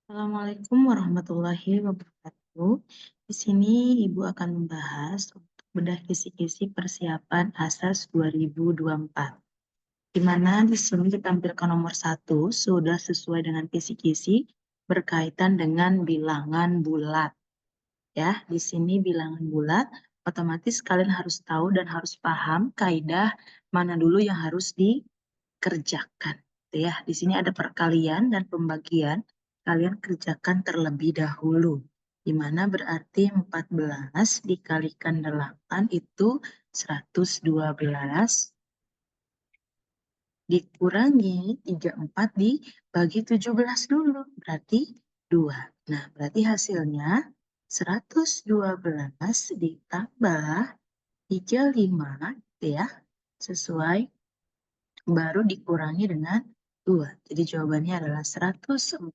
Assalamualaikum warahmatullahi wabarakatuh. Di sini Ibu akan membahas untuk bedah kisi-kisi persiapan ASAS 2024. Di mana di sini ditampilkan nomor 1 sudah sesuai dengan kisi-kisi berkaitan dengan bilangan bulat. Ya, di sini bilangan bulat, otomatis kalian harus tahu dan harus paham kaidah mana dulu yang harus dikerjakan. Ya, di sini ada perkalian dan pembagian. Kalian kerjakan terlebih dahulu. Di mana berarti 14 dikalikan 8 itu 112 dikurangi 34 dibagi 17 dulu. Berarti 2. Nah, berarti hasilnya 112 ditambah 35 gitu ya. Sesuai baru dikurangi dengan 2. Jadi jawabannya adalah 145.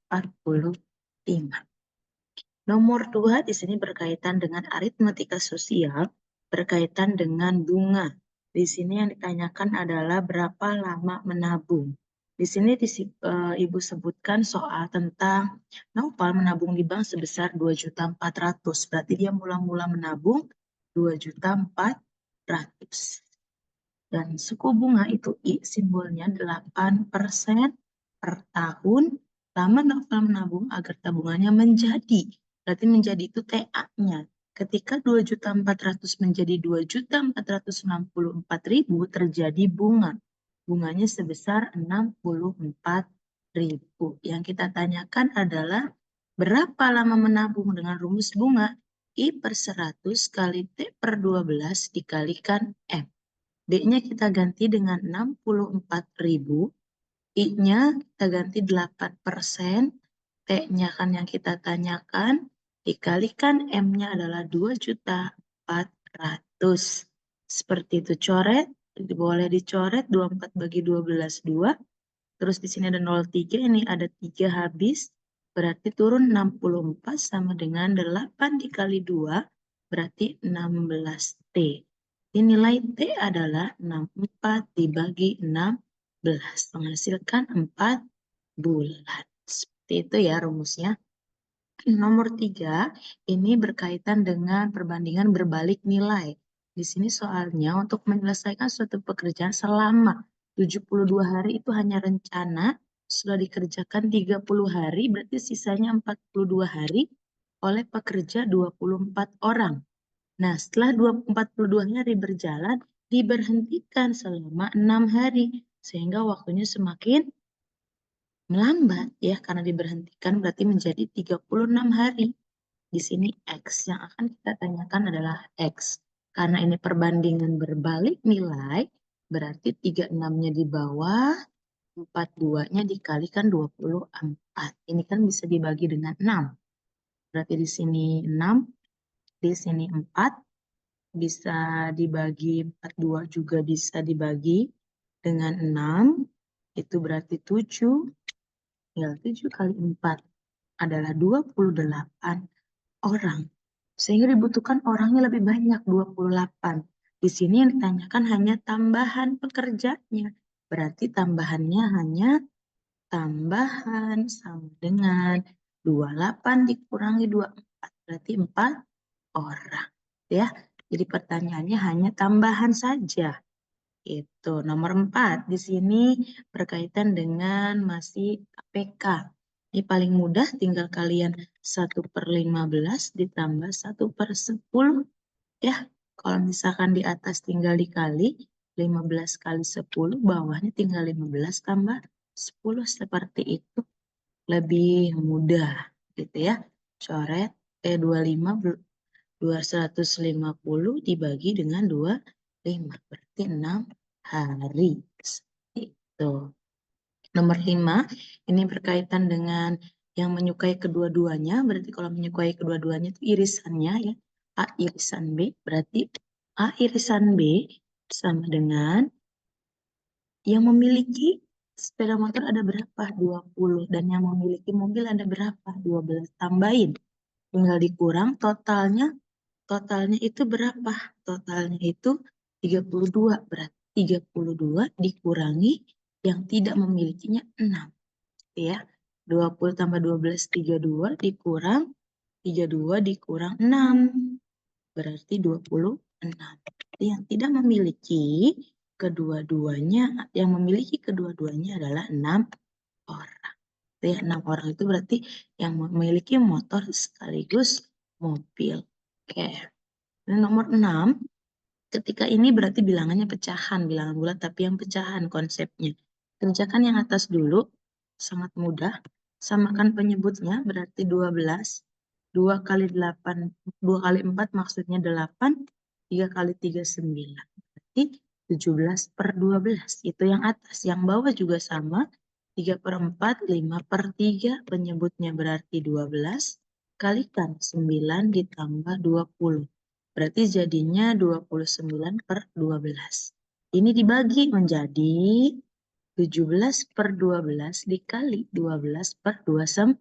Nomor 2 di sini berkaitan dengan aritmatika sosial, berkaitan dengan bunga. Di sini yang ditanyakan adalah berapa lama menabung. Di sini Ibu sebutkan soal tentang Naufal menabung di bank sebesar 2.400.000. Berarti dia mula-mula menabung 2.400.000. Dan suku bunga itu I simbolnya 8% per tahun. Lama Naufal menabung agar tabungannya menjadi. Berarti menjadi itu TA-nya. Ketika 2.400.000 menjadi 2.464.000 terjadi bunga. Bunganya sebesar 64.000. Yang kita tanyakan adalah berapa lama menabung dengan rumus bunga I per 100 kali T per 12 dikalikan M. D-nya kita ganti dengan 64.000. I-nya kita ganti 8%. T-nya kan yang kita tanyakan. Dikalikan M-nya adalah 2.400.000. Seperti itu coret. Boleh dicoret 24 bagi 12, 2. Terus di sini ada 0,3. Ini ada 3 habis. Berarti turun 64 sama dengan 8 dikali 2. Berarti 16T. Nilai T adalah 64 dibagi 16. Menghasilkan 4 bulan. Seperti itu ya rumusnya. Nomor 3, ini berkaitan dengan perbandingan berbalik nilai. Di sini soalnya untuk menyelesaikan suatu pekerjaan selama 72 hari itu hanya rencana, sudah dikerjakan 30 hari, berarti sisanya 42 hari oleh pekerja 24 orang. Nah, setelah 42 hari berjalan, diberhentikan selama 6 hari, sehingga waktunya semakin melambat ya, karena diberhentikan berarti menjadi 36 hari. Di sini X yang akan kita tanyakan adalah X. Karena ini perbandingan berbalik nilai, berarti 36-nya di bawah, 42-nya dikalikan 24. Ini kan bisa dibagi dengan 6. Berarti di sini 6, di sini 4, bisa dibagi 42 juga bisa dibagi dengan 6. Itu berarti 7. Tinggal 7 kali 4 adalah 28 orang. Sehingga dibutuhkan orangnya lebih banyak, 28. Di sini yang ditanyakan hanya tambahan pekerjanya. Berarti tambahannya hanya tambahan sama dengan 28 dikurangi 24. Berarti 4 orang. Ya, jadi pertanyaannya hanya tambahan saja. Itu nomor 4 di sini berkaitan dengan masih KPK. Ini paling mudah, tinggal kalian 1/15 ditambah 1/10. Ya, kalau misalkan di atas tinggal dikali 15 kali 10, bawahnya tinggal 15 tambah 10, seperti itu. Lebih mudah gitu ya. Coret 250 dibagi dengan 25, berarti 6 hari. Itu. Nomor 5, ini berkaitan dengan yang menyukai kedua-duanya. Berarti kalau menyukai kedua-duanya itu irisannya ya. A irisan B, berarti A irisan B sama dengan yang memiliki sepeda motor ada berapa? 20. Dan yang memiliki mobil ada berapa? 12. Tambahin. Tinggal dikurang totalnya. Totalnya itu berapa? Totalnya itu 32. Berarti 32 dikurangi yang tidak memilikinya 6. Ya. 20 tambah 12, 32 dikurang 32 dikurang 6. Berarti 26. Yang tidak memiliki kedua-duanya, yang memiliki kedua-duanya adalah 6 orang. Ya, 6 orang itu berarti yang memiliki motor sekaligus mobil. Oke. Dan nomor 6, ketika ini berarti bilangannya pecahan, bilangan bulat tapi yang pecahan konsepnya. Kerjakan yang atas dulu, sangat mudah. Samakan penyebutnya berarti 12. 2 kali 8, 2 kali 4 maksudnya 8, 3 kali 3 9. Berarti 17/12. Itu yang atas, yang bawah juga sama. 3/4, 5/3, penyebutnya berarti 12. Kalikan 9 ditambah 20. Berarti jadinya 29/12. Ini dibagi menjadi 17/12 dikali 12/29.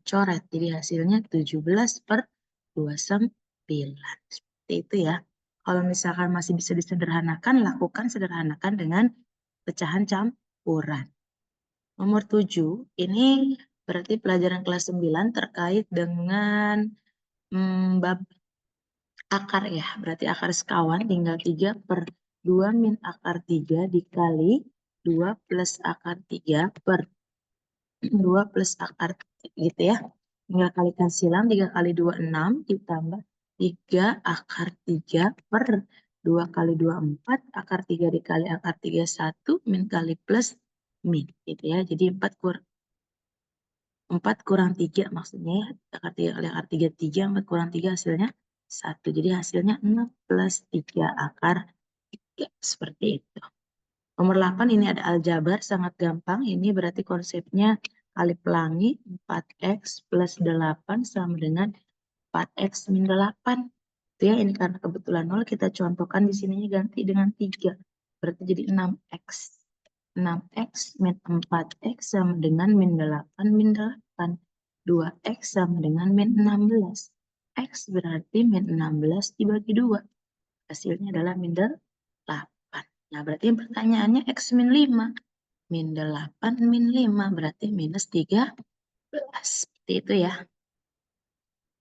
Coret. Jadi hasilnya 17/29. Seperti itu ya. Kalau misalkan masih bisa disederhanakan, lakukan sederhanakan dengan pecahan campuran. Nomor 7, ini berarti pelajaran kelas 9 terkait dengan bab akar ya, berarti akar sekawan tinggal 3/2 min akar 3 dikali 2 plus akar 3 per 2 plus akar 3, gitu ya. Tinggal kalikan silang, 3 kali 2 6 ditambah 3 akar 3 per 2 kali 2 4, akar 3 dikali akar 3 1, min kali plus min, gitu ya. Jadi 4 kurang 3 maksudnya ya, akar 3 kali akar 3, 3, 4 kurang 3 hasilnya 1. Jadi hasilnya 6 plus 3 akar 3. Seperti itu. Nomor 8 ini ada aljabar, sangat gampang. Ini berarti konsepnya kali pelangi 4x plus 8 sama dengan 4x min 8. Itu ya, ini karena kebetulan 0 kita contohkan di sininya ganti dengan 3. Berarti jadi 6x. 6x min 4x sama dengan min 8 min 8. 2x sama dengan min 16. X berarti min 16 dibagi 2. Hasilnya adalah min 8. Nah, berarti pertanyaannya X min 5. Min 8 min 5 berarti minus 13. Seperti itu ya.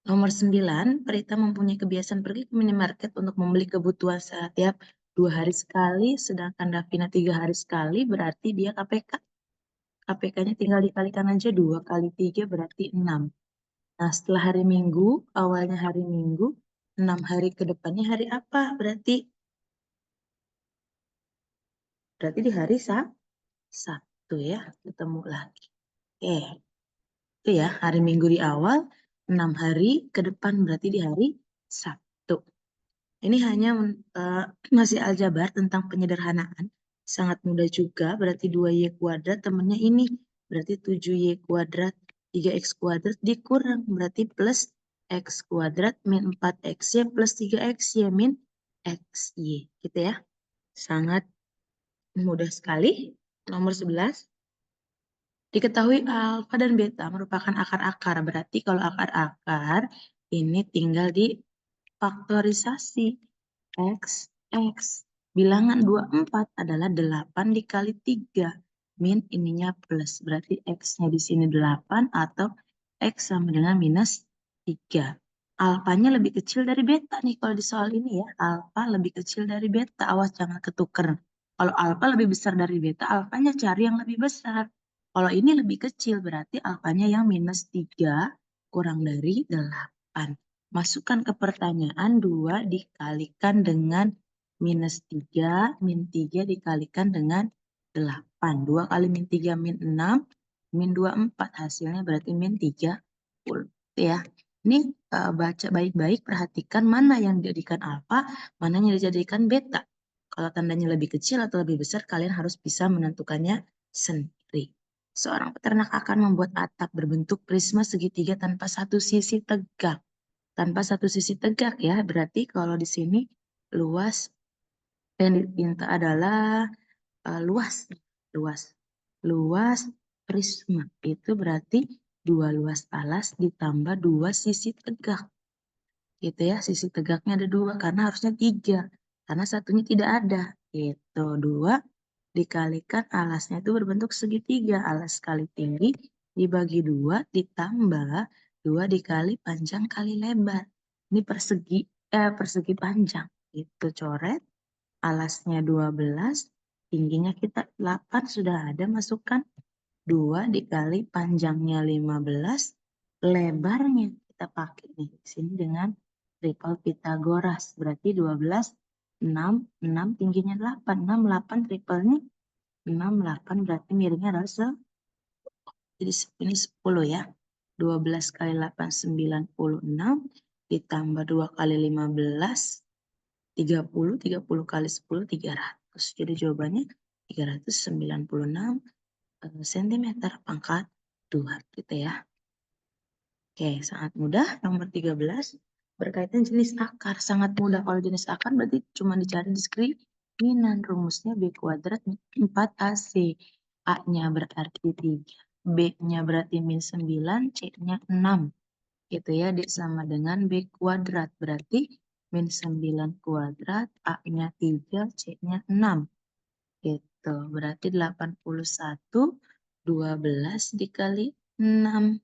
Nomor 9, Prita mempunyai kebiasaan pergi ke minimarket untuk membeli kebutuhan setiap 2 hari sekali, sedangkan Davina 3 hari sekali, berarti dia KPK. KPK-nya tinggal dikalikan aja, 2 kali 3 berarti 6. Nah, setelah hari Minggu, awalnya hari Minggu, 6 hari ke depannya hari apa? Berarti di hari Sabtu ya, ketemu lagi. Oke, itu ya, hari Minggu di awal, 6 hari ke depan berarti di hari Sabtu. Ini hanya masih aljabar tentang penyederhanaan. Sangat mudah juga, berarti 2y kuadrat temennya ini. Berarti 7y kuadrat, 3x kuadrat dikurang. Berarti plus x kuadrat min 4xy plus 3xy min xy. Gitu ya. Sangat mudah sekali. Nomor 11. Diketahui alfa dan beta merupakan akar-akar. Berarti kalau akar-akar ini tinggal difaktorisasi. X, X. Bilangan 24 adalah 8 dikali 3. Min ininya plus. Berarti X-nya di sini 8 atau X sama dengan minus 3. Alfanya lebih kecil dari beta nih kalau di soal ini ya. Alfa lebih kecil dari beta. Awas jangan ketuker. Kalau alfa lebih besar dari beta, alfanya cari yang lebih besar. Kalau ini lebih kecil berarti alfanya yang minus 3 kurang dari 8. Masukkan ke pertanyaan 2 dikalikan dengan minus 3, min 3 dikalikan dengan 8. 2 kali min 3 min 6, min 24. Hasilnya berarti min 30. Ya. Ini baca baik-baik, perhatikan mana yang dijadikan alfa, mana yang dijadikan beta. Kalau tandanya lebih kecil atau lebih besar, kalian harus bisa menentukannya sendiri. Seorang peternak akan membuat atap berbentuk prisma segitiga tanpa satu sisi tegak. Tanpa satu sisi tegak ya, berarti kalau di sini luas yang diminta adalah luas. Luas prisma itu berarti 2 luas alas ditambah 2 sisi tegak. Gitu ya, sisi tegaknya ada 2 karena harusnya 3. Karena satunya tidak ada. Itu 2 dikalikan alasnya itu berbentuk segitiga. Alas kali tinggi dibagi 2 ditambah 2 dikali panjang kali lebar. Ini persegi panjang. Itu coret, alasnya 12, tingginya kita 8 sudah ada, masukkan 2 dikali panjangnya 15, lebarnya kita pakai nih di sini dengan triple Pitagoras. Berarti 12, 6, 6 tingginya 8, 6, 8 triplenya 6, 8 berarti miringnya adalah jadi ini 10 ya. 12 kali 8, 96. Ditambah 2 kali 15, 30. 30 kali 10, 300. Jadi jawabannya 396 cm pangkat 2 gitu ya. Oke, sangat mudah. Nomor 13. Berkaitan jenis akar. Sangat mudah. Kalau jenis akar berarti cuma dicari diskriminan. Rumusnya B kuadrat 4AC. A-nya berarti 3. B-nya berarti min 9. C-nya 6. Gitu ya. D sama dengan B kuadrat. Berarti min 9 kuadrat. A-nya 3. C-nya 6. Gitu. Berarti 81. 12 dikali 6.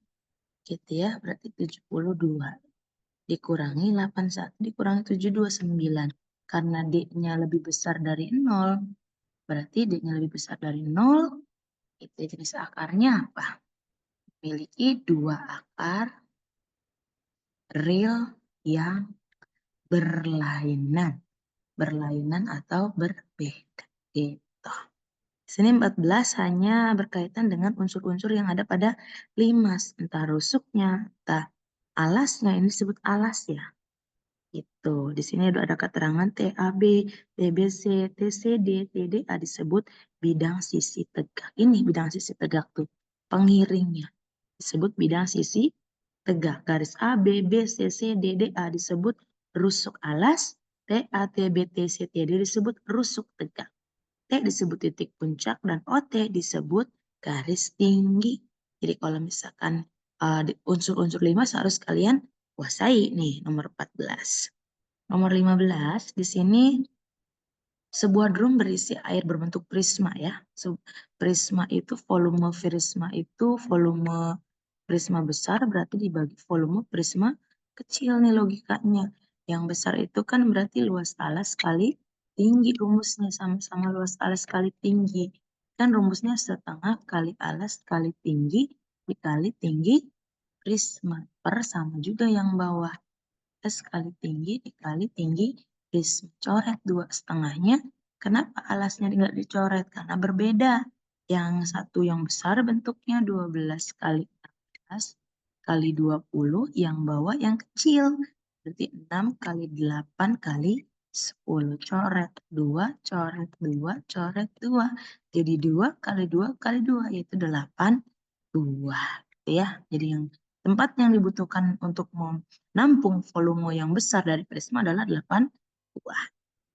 Gitu ya. Berarti 72. Dikurangi 81 dikurangi 72, 9. Karena D-nya lebih besar dari 0, berarti D-nya lebih besar dari 0, itu jenis akarnya apa? Memiliki 2 akar real yang berlainan. Berlainan atau berbeda. Gitu. Sini 14 hanya berkaitan dengan unsur-unsur yang ada pada limas. Entah rusuknya, entah alasnya. Ini disebut alas ya. Gitu. Di sini ada keterangan TAB, TBC, TCD, TDA disebut bidang sisi tegak. Ini bidang sisi tegak tuh. Pengiringnya disebut bidang sisi tegak. Garis AB, BC, CD, DA disebut rusuk alas. TA, TB, TC, TD disebut rusuk tegak. T disebut titik puncak dan OT disebut garis tinggi. Jadi kalau misalkan unsur-unsur 5 harus kalian kuasai nih nomor 14. Nomor 15 di sini sebuah drum berisi air berbentuk prisma ya. Prisma itu volume prisma besar berarti dibagi volume prisma kecil nih logikanya. Yang besar itu kan berarti luas alas kali tinggi, rumusnya sama-sama luas alas kali tinggi. Kan rumusnya setengah kali alas kali tinggi dikali tinggi prisma per sama juga yang bawah. Kali tinggi dikali tinggi prisma. Coret 2,5-nya. Kenapa alasnya nggak dicoret? Karena berbeda. Yang satu yang besar bentuknya 12 kali 16 kali 20. Yang bawah yang kecil. Berarti 6 kali 8 kali 10. Coret 2, coret 2, coret 2. Jadi 2 kali 2 kali 2 yaitu 8, 2. Gitu ya. Jadi yang tempat yang dibutuhkan untuk menampung volume yang besar dari prisma adalah 8 buah.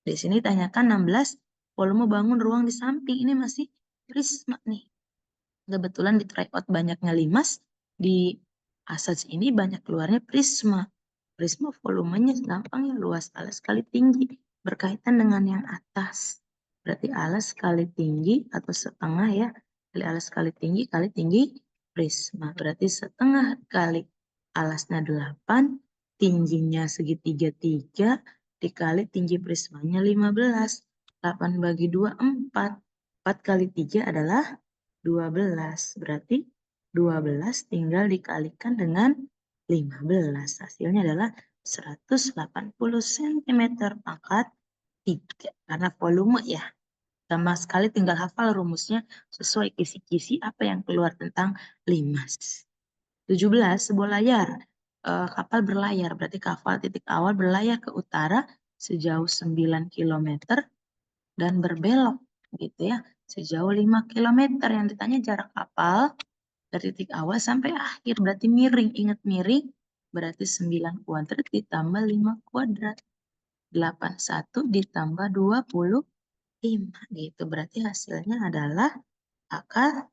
Di sini tanyakan 16 volume bangun ruang di samping. Ini masih prisma nih. Kebetulan di tryout banyaknya limas, di asas ini banyak keluarnya prisma. Prisma volumenya gampang ya, luas alas kali tinggi. Berkaitan dengan yang atas. Berarti alas kali tinggi atau setengah ya. Kali alas kali tinggi prisma. Berarti setengah kali alasnya 8, tingginya segitiga 3, dikali tinggi prismanya 15. 8 bagi 2, 4. 4 kali 3 adalah 12. Berarti 12 tinggal dikalikan dengan 15. Hasilnya adalah 180 cm pangkat 3. Karena volume ya. Gampang sekali tinggal hafal rumusnya sesuai kisi-kisi apa yang keluar tentang limas. 17. Sebuah layar. Kapal berlayar. Berarti kapal titik awal berlayar ke utara sejauh 9 km dan berbelok gitu ya. Sejauh 5 km. Yang ditanya jarak kapal dari titik awal sampai akhir. Berarti miring. Ingat miring. Berarti 9 kuadrat ditambah 5 kuadrat. 81 ditambah 25 gitu. Berarti hasilnya adalah akar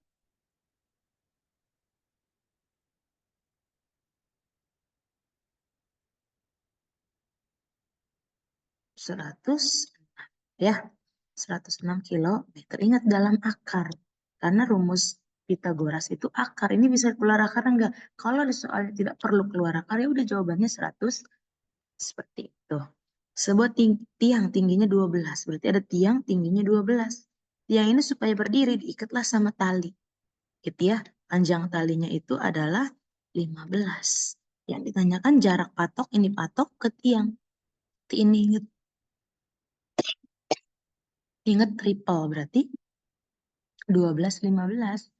100 ya. 106 km. Ingat dalam akar. Karena rumus Pitagoras itu akar. Ini bisa keluar akar enggak? Kalau di soalnya tidak perlu keluar akar, ya udah jawabannya 100 seperti itu. Sebuah tiang tingginya 12. Berarti ada tiang tingginya 12. Tiang ini supaya berdiri diikatlah sama tali. Gitu ya. Panjang talinya itu adalah 15. Yang ditanyakan jarak patok, ini patok ke tiang. Ini ingat triple berarti 12, 15.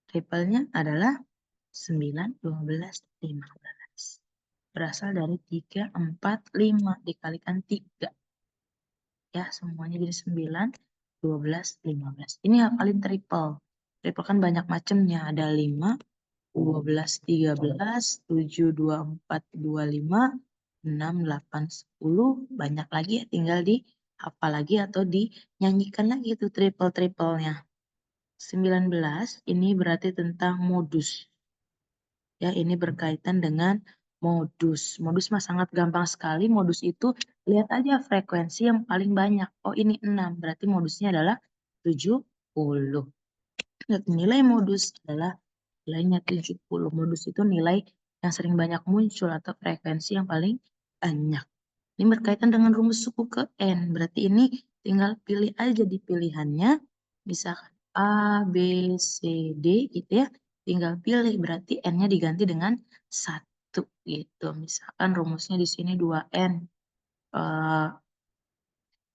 Triple-nya adalah 9, 12, 15. Berasal dari 3, 4, 5. Dikalikan 3. Ya, semuanya jadi 9, 12, 15. Ini hafalin triple. Triple kan banyak macamnya. Ada 5, 12, 13, 7, 24, 25, 6, 8, 10. Banyak lagi ya, tinggal dihafal lagi atau dinyanyikan lagi itu triple-triplenya. 19 ini berarti tentang modus. Ya, ini berkaitan dengan modus. Modus mah sangat gampang sekali. Modus itu lihat aja frekuensi yang paling banyak. Oh, ini 6. Berarti modusnya adalah 70. Lihat nilai modus adalah nilainya 70. Modus itu nilai yang sering banyak muncul atau frekuensi yang paling banyak. Ini berkaitan dengan rumus suku ke N. Berarti ini tinggal pilih aja di pilihannya. Misalkan A, B, C, D gitu ya. Tinggal pilih. Berarti N-nya diganti dengan 1 gitu. Misalkan rumusnya di sini 2N.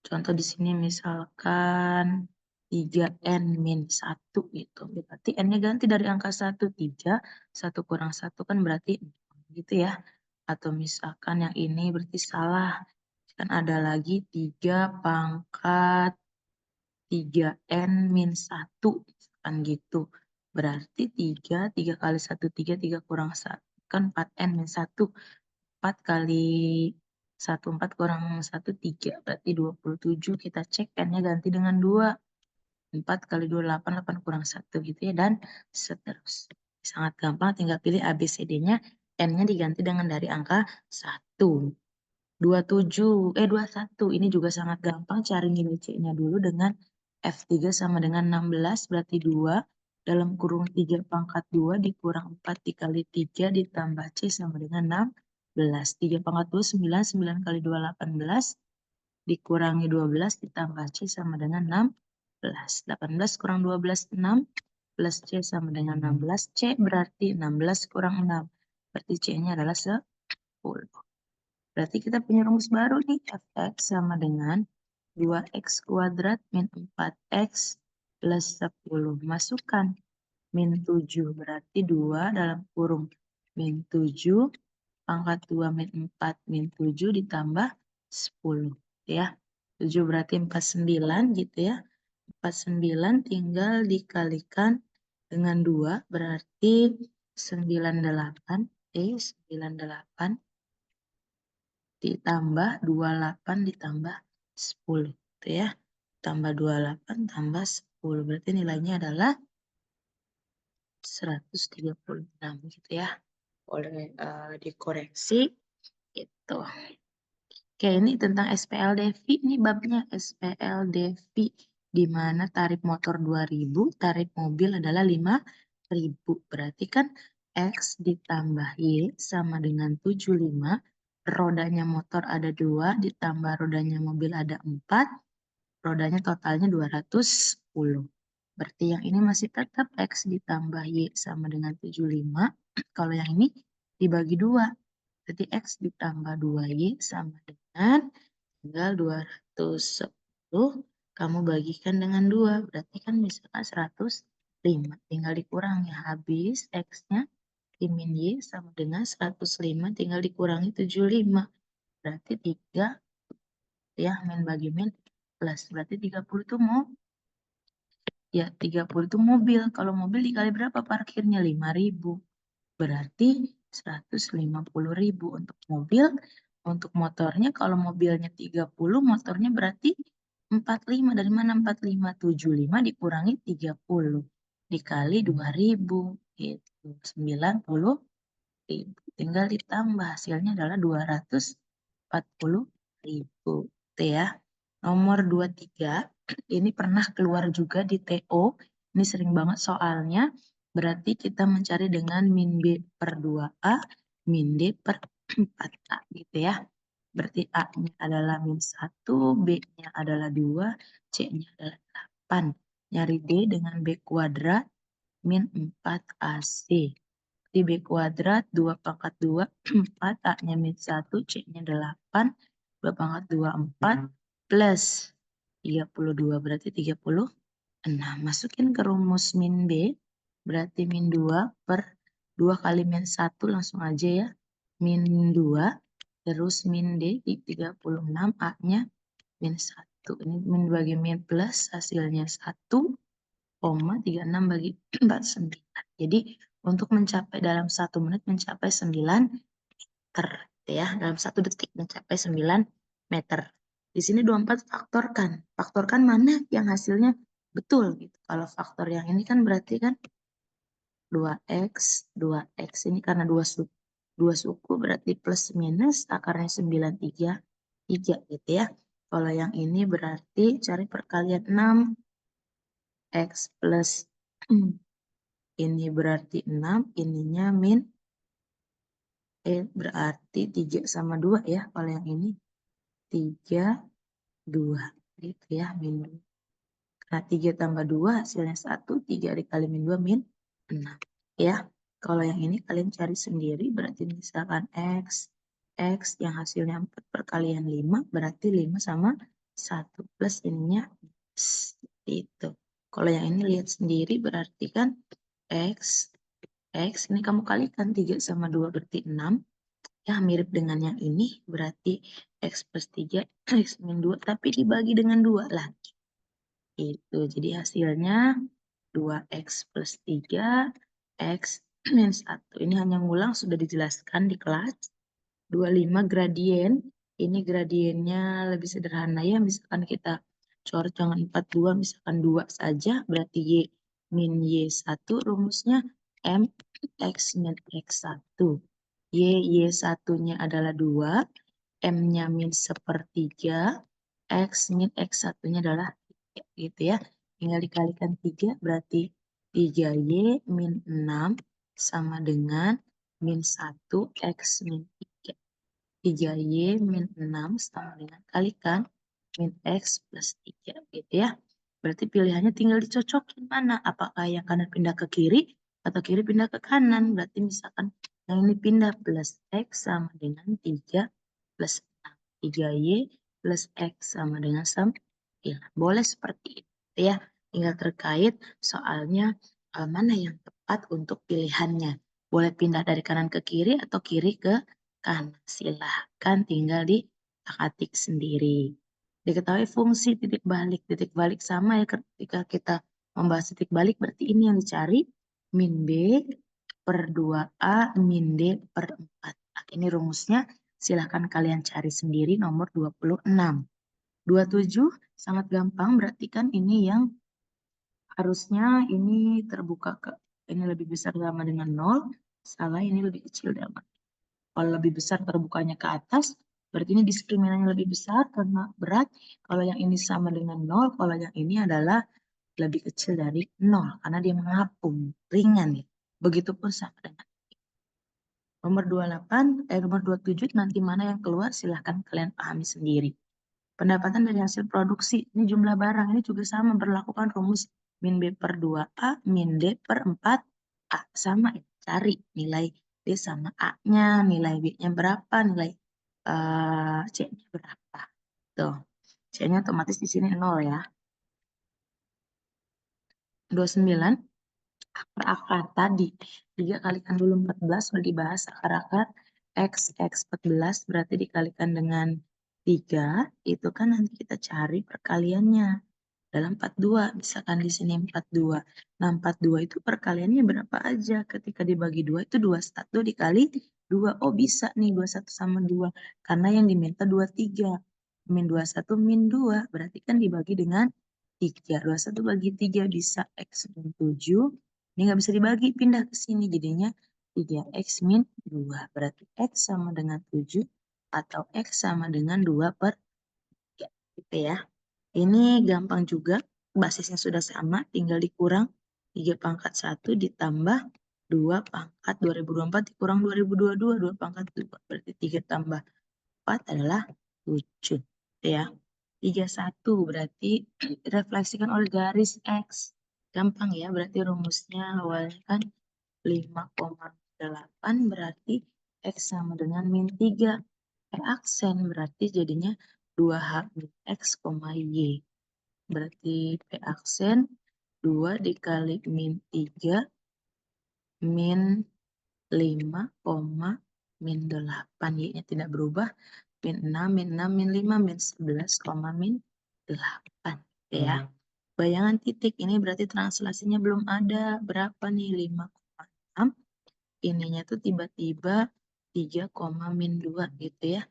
Contoh di sini misalkan 3N min 1 gitu. Berarti N-nya ganti dari angka 1. 3, 1 kurang 1 kan berarti 6 gitu ya. Atau misalkan yang ini berarti salah. Kan ada lagi 3 pangkat 3N min 1. Kan gitu. Berarti 3 kali 1, 3 kurang 1. Kan 4N min 1. 4 kali 1, 4 kurang 1, 3. Berarti 27. Kita cek N-nya ganti dengan 2. 4 kali 2, 8. 8 kurang 1 gitu ya. Dan seterusnya. Sangat gampang, tinggal pilih ABCD-nya. N-nya diganti dengan dari angka 1. 21. Ini juga sangat gampang, cari nilai C-nya dulu dengan F3 sama dengan 16, berarti 2 dalam kurung 3 pangkat 2 dikurang 4 dikali 3 ditambah C sama dengan 16. 3 pangkat 2, 9, 9 kali 2, 18, dikurangi 12 ditambah C sama dengan 16. 18 kurang 12, 6, plus C sama dengan 16. C berarti 16 kurang 6, berarti C-nya adalah 10. Berarti kita punya rumus baru nih, fx sama dengan 2x kuadrat min 4x plus 10. Masukkan min 7, berarti 2 dalam kurung min 7, pangkat 2 min 4 min 7 ditambah 10. Ya, 7 berarti 49 gitu ya. 49 tinggal dikalikan dengan 2, berarti 98. 98 ditambah 28 ditambah 10 gitu ya. Tambah 28 tambah 10 berarti nilainya adalah 136 gitu ya. Boleh dikoreksi gitu. Oke, ini tentang SPLDV, ini babnya SPLDV di mana tarif motor 2.000, tarif mobil adalah 5.000. Berarti kan X ditambah Y sama dengan 75. Rodanya motor ada 2, ditambah rodanya mobil ada 4, rodanya totalnya 210. Berarti yang ini masih tetap X ditambah Y sama dengan 75. Kalau yang ini dibagi 2. Berarti X ditambah 2Y sama dengan tinggal 210. Kamu bagikan dengan 2. Berarti kan misalkan 105. Tinggal dikurangi. Habis X-nya min Y sama dengan 105. Tinggal dikurangi 75. Berarti 3 ya, min bagi min plus. Berarti 30 itu mau ya 30 itu mobil. Kalau mobil dikali berapa parkirnya? 5.000. Berarti 150.000 untuk mobil. Untuk motornya kalau mobilnya 30, motornya berarti 45. Dari mana 45? 75 dikurangi 30 dikali 2.000 gitu. 90.000. Tinggal ditambah, hasilnya adalah 240.000. Itu ya. Nomor 23, ini pernah keluar juga di TO. Ini sering banget soalnya. Berarti kita mencari dengan min B per 2A, min D per 4A gitu ya. Berarti A-nya adalah min 1, B-nya adalah 2, C-nya adalah 8. Nyari D dengan B kuadrat min 4AC. Di B kuadrat 2 pangkat 2, 4, A-nya min 1, C-nya 8, 2 pangkat 2, 4, plus 32, berarti 36. Masukin ke rumus min B, berarti min 2 per 2 kali min 1, langsung aja ya. Min 2, terus min D di 36, A-nya min 1. Ini min bagi min plus, hasilnya 1, 36 bagi 49. Jadi untuk mencapai dalam 1 menit mencapai 9 meter ya, dalam 1 detik mencapai 9 meter. Di sini 24 faktorkan. Faktorkan mana yang hasilnya betul gitu. Kalau faktor yang ini kan berarti kan 2x, 2x ini karena 2 suku berarti plus minus akarnya 9, 3 gitu ya. Kalau yang ini berarti cari perkalian 6 x plus ini berarti 6, ininya min berarti 3 sama 2 ya. Kalau yang ini 3, 2 gitu ya, min 2. Karena 3 tambah 2 hasilnya 1, 3 dikali min 2 min 6 ya. Kalau yang ini kalian cari sendiri, berarti misalkan x yang hasilnya 4 perkalian 5 berarti 5 sama 1 plus ininya itu. Kalau yang ini lihat sendiri berarti kan x ini kamu kalikan 3 sama 2 berarti 6. Ya mirip dengan yang ini berarti x plus 3 x min 2 tapi dibagi dengan 2 lah. Itu jadi hasilnya 2x plus 3 x min 1. Ini hanya ngulang sudah dijelaskan di kelas. 25 gradien. Ini gradiennya lebih sederhana ya. Misalkan kita coret jangan 42, misalkan 2 saja. Berarti Y min Y1 rumusnya M X min X1. Y1-nya adalah 2. M-nya min sepertiga. X min X1-nya adalah 3 gitu ya. Tinggal dikalikan 3 berarti 3Y min 6 sama dengan min 1 X min 3. 3Y min 6 sama dengan kalikan min X plus 3 gitu ya. Berarti pilihannya tinggal dicocokin mana. Apakah yang kanan pindah ke kiri atau kiri pindah ke kanan. Berarti misalkan yang ini pindah plus X sama dengan 3 plus 6. 3Y plus X sama dengan 9. Boleh seperti itu ya. Tinggal terkait soalnya mana yang tepat untuk pilihannya. Boleh pindah dari kanan ke kiri atau kiri ke kanan. Silahkan tinggal diketik sendiri. Diketahui fungsi titik balik. Titik balik sama ya ketika kita membahas titik balik berarti ini yang dicari. Min B per 2A min D per 4. Nah, ini rumusnya silahkan kalian cari sendiri nomor 26. 27 sangat gampang berarti kan ini yang harusnya ini terbuka ke ini lebih besar sama dengan 0. Salah ini lebih kecil sama. Kalau lebih besar terbukanya ke atas, berarti ini diskriminannya lebih besar karena berat. Kalau yang ini sama dengan 0, kalau yang ini adalah lebih kecil dari 0 karena dia mengapung, ringan ya. Begitupun sama dengan nomor 28, nomor 27 nanti mana yang keluar silahkan kalian pahami sendiri. Pendapatan dari hasil produksi, ini jumlah barang, ini juga sama berlakukan rumus min B per 2A, min D per 4A. Sama, cari nilai D sama A-nya, nilai B-nya berapa, nilai C-nya berapa. Tuh, C-nya otomatis di sini 0 ya. 29, akar-akar tadi. 3 kalikan dulu 14, sudah dibahas akar-akar. X 14 berarti dikalikan dengan 3, itu kan nanti kita cari perkaliannya. Dalam 42, misalkan di sini 42. Nah, 42 itu perkaliannya berapa aja? Ketika dibagi 2 itu 21 dikali 2. Oh, bisa nih 21 sama 2. Karena yang diminta 23. Min 21 min 2. Berarti kan dibagi dengan 3. 21 bagi 3 bisa X min 7. Ini nggak bisa dibagi, pindah ke sini. Jadinya 3X min 2. Berarti X sama dengan 7 atau X sama dengan 2 per 3. Gitu ya. Ini gampang juga, basisnya sudah sama, tinggal dikurang. 3 pangkat 1 ditambah 2 pangkat 2024 dikurang 2022, 2 pangkat 2. Berarti 3 tambah 4 adalah 7. Ya. 31 berarti refleksikan oleh garis X. Gampang ya, berarti rumusnya awalnya kan 5,8 berarti X sama dengan min 3. Aksen berarti jadinya 2H min X, Y. Berarti P aksen 2 dikali min 3 min 5, min 8. Y-nya tidak berubah. Min 6, min 6, min 5, min 11, min 8. Ya. Bayangan titik ini berarti translasinya belum ada. Berapa nih? 5,6. Ininya tuh tiba-tiba 3, min 2 gitu ya.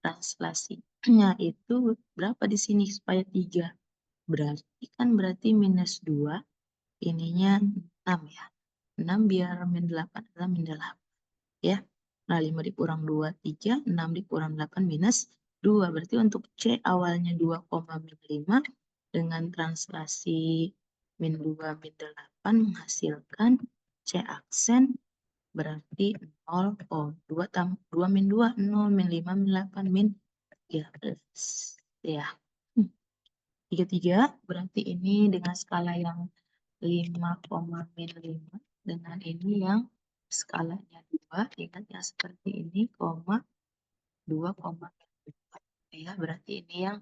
Translasinya itu berapa di sini supaya 3? Berarti minus 2. Ininya 6 ya. 6 biar min 8 adalah min 8. Ya. Nah, 5 dikurang 2, 3. 6 dikurang 8 minus 2. Berarti untuk C awalnya 2, min 5. Dengan translasi min 2, min 8 menghasilkan C aksen berarti 0, 2 min 2, 0, min 5, min 8, min 13. Ya. 33 berarti ini dengan skala yang 5, min 5 dengan ini yang skalanya 2, ingat ya seperti ini, 2, ya berarti ini yang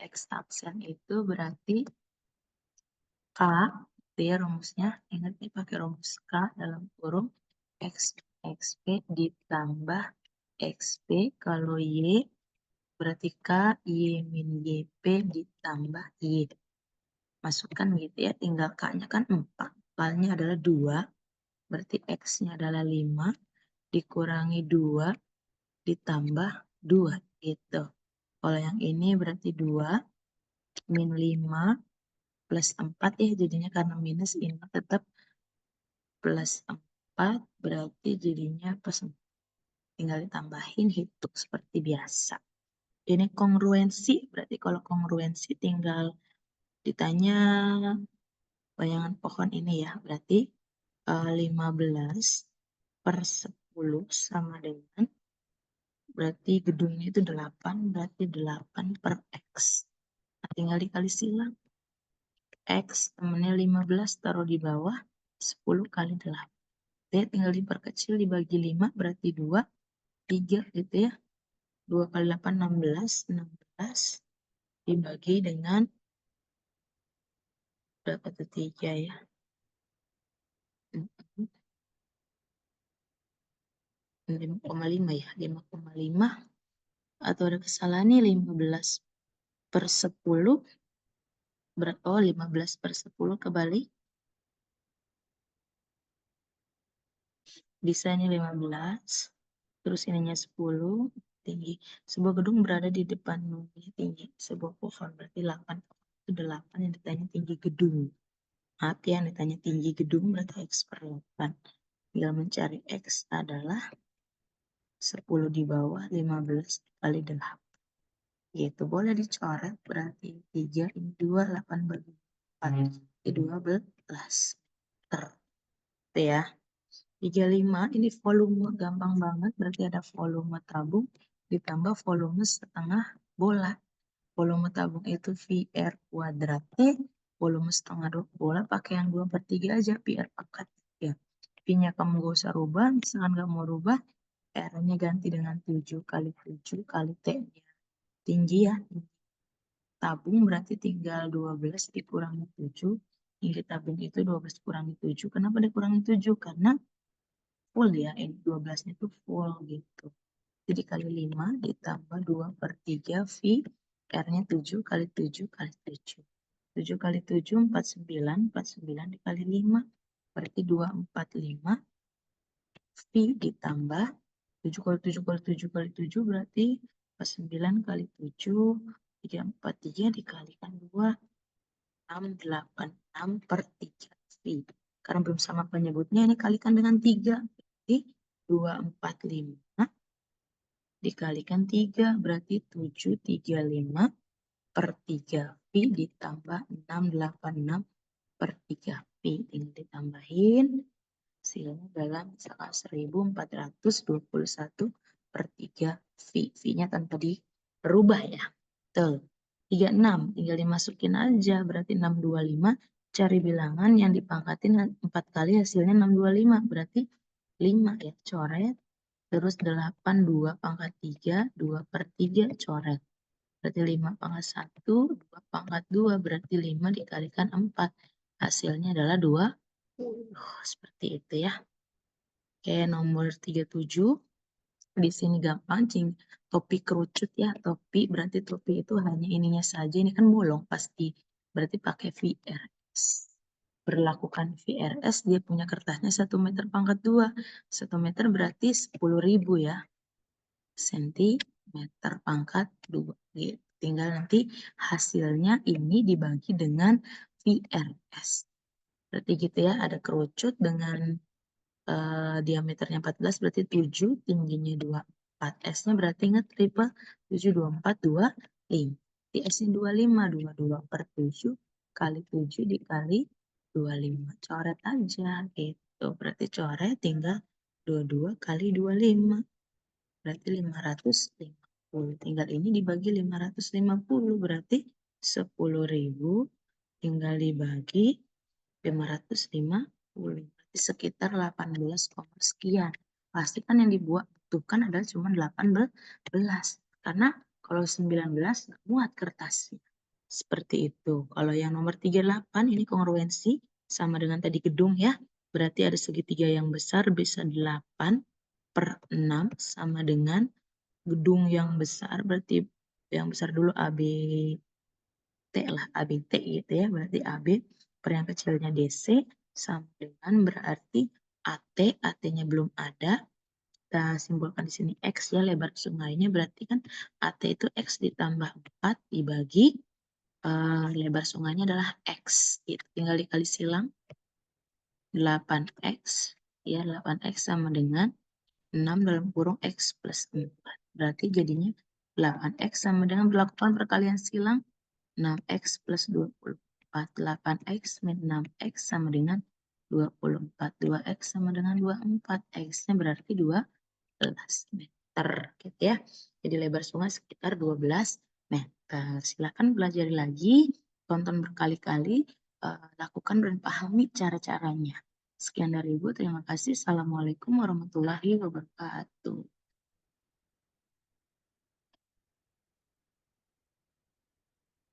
X aksen itu berarti K, itu ya rumusnya, ingat nih pakai rumus K dalam kurung X, XP ditambah XP, kalau Y berarti K, Y min YP ditambah Y. Masukkan gitu ya, tinggal K-nya kan 4, K-nya adalah 2, berarti X-nya adalah 5, dikurangi 2, ditambah 2, gitu. Kalau yang ini berarti 2, min 5, plus 4 ya, jadinya karena minus ini tetap plus 4, berarti jadinya plus 4. Tinggal ditambahin, hitung seperti biasa. Ini kongruensi, berarti kalau kongruensi tinggal ditanya bayangan pohon ini ya, berarti 15 per 10 sama dengan, berarti gedungnya itu 8, berarti 8 per X. Nah, tinggal dikali silang. X temennya 15 taruh di bawah, 10 kali 8. Jadi tinggal diperkecil dibagi 5, berarti 2, 3 gitu ya. 2 kali 8, 16, 16 dibagi dengan berapa tuh 3 ya. 5,5 ya, 5,5 atau ada kesalahan nih, 15 per 10 berapa? Oh, 15 per 10 kebalik. Bisa ini 15, terus ininya 10, tinggi. Sebuah gedung berada di depan tinggi sebuah pohon, berarti 8. Itu 8 yang ditanya tinggi gedung. Hati yang ditanya tinggi gedung berarti X per 8. Tinggal mencari X adalah 10 di bawah 15 kali 8. Gitu, boleh dicoret berarti 3 ini 2, 8 bagi 4. Ini 12 meter. Itu ya. 35 ini volume, gampang banget, berarti ada volume tabung ditambah volume setengah bola. Volume tabung itu VR kuadrat T, volume setengah bola pakai yang 2/3 aja, PR pangkat 3. P-nya kamu gak usah rubah, misalkan gak mau rubah, R-nya ganti dengan 7 kali 7 kali T-nya. Tinggi ya, tabung berarti tinggal 12 dikurangi 7. Tinggi tabung itu 12 dikurangi 7. Kenapa dikurangi 7? Karena full ya, ini 12-nya itu full gitu. Jadi kali 5 ditambah 2/3 V, R-nya 7 kali 7 kali 7. 7 kali 7, 49, 49 dikali 5, berarti 245 V ditambah 7 kali 7 kali 7 kali 7 berarti 49 kali 7, 343 dikalikan 2, 686 per 3 V. Karena belum sama penyebutnya, ini kalikan dengan 3. Berarti 245 dikalikan 3, berarti 735 per 3 V ditambah 686 per 3 V. Tinggal ditambahin. Hasilnya adalah misalkan 1421 per 3 V. V-nya tanpa dirubah ya. Tuh. 36. Tinggal dimasukin aja. Berarti 625. Cari bilangan yang dipangkatin 4 kali hasilnya 625. Berarti 5 ya. Coret. Terus 8, 2 pangkat 3. 2 per 3 coret. Berarti 5 pangkat 1. 2 pangkat 2. Berarti 5 dikalikan 4. Hasilnya adalah 2. Seperti itu ya. Oke, nomor 37. Di sini gampang, topi kerucut ya. Topi berarti topi itu hanya ininya saja. Ini kan bolong pasti. Berarti pakai VRS. Berlakukan VRS, dia punya kertasnya 1 meter pangkat 2. 1 meter berarti 10.000 ya. Sentimeter pangkat 2. Gitu. Tinggal nanti hasilnya ini dibagi dengan VRS. Berarti gitu ya, ada kerucut dengan diameternya 14 berarti 7, tingginya 24. S-nya berarti ingat triple 7, 24, 25. Di S-nya 25, 22 per 7 kali 7 dikali 25. Coret aja gitu. Berarti coret tinggal 22 kali 25. Berarti 550. Tinggal ini dibagi 550 berarti 10.000 tinggal dibagi 550. Berarti sekitar 18, sekian. Pasti kan yang dibutuhkan adalah cuma 18. Karena kalau 19 nggak muat kertasnya. Seperti itu. Kalau yang nomor 38 ini kongruensi sama dengan tadi gedung ya. Berarti ada segitiga yang besar bisa 8 per 6 sama dengan gedung yang besar. Berarti yang besar dulu AB T lah, ABT gitu ya. Berarti AB per yang kecilnya DC sama dengan berarti AT, AT-nya belum ada. Kita simbolkan di sini X ya, lebar sungainya berarti kan AT itu X ditambah 4 dibagi lebar sungainya adalah X. Gitu. Tinggal dikali silang 8X. Ya, 8X sama dengan 6 dalam kurung X plus 4. Berarti jadinya 8X sama dengan berlakukan perkalian silang 6X plus 24. 8X min 6X sama dengan 24. 2X sama dengan 24. X-nya berarti 12 meter. Gitu ya. Jadi lebar sungai sekitar 12 meter. Silakan pelajari lagi. Tonton berkali-kali. Lakukan dan pahami cara-caranya. Sekian dari Ibu. Terima kasih. Assalamualaikum warahmatullahi wabarakatuh.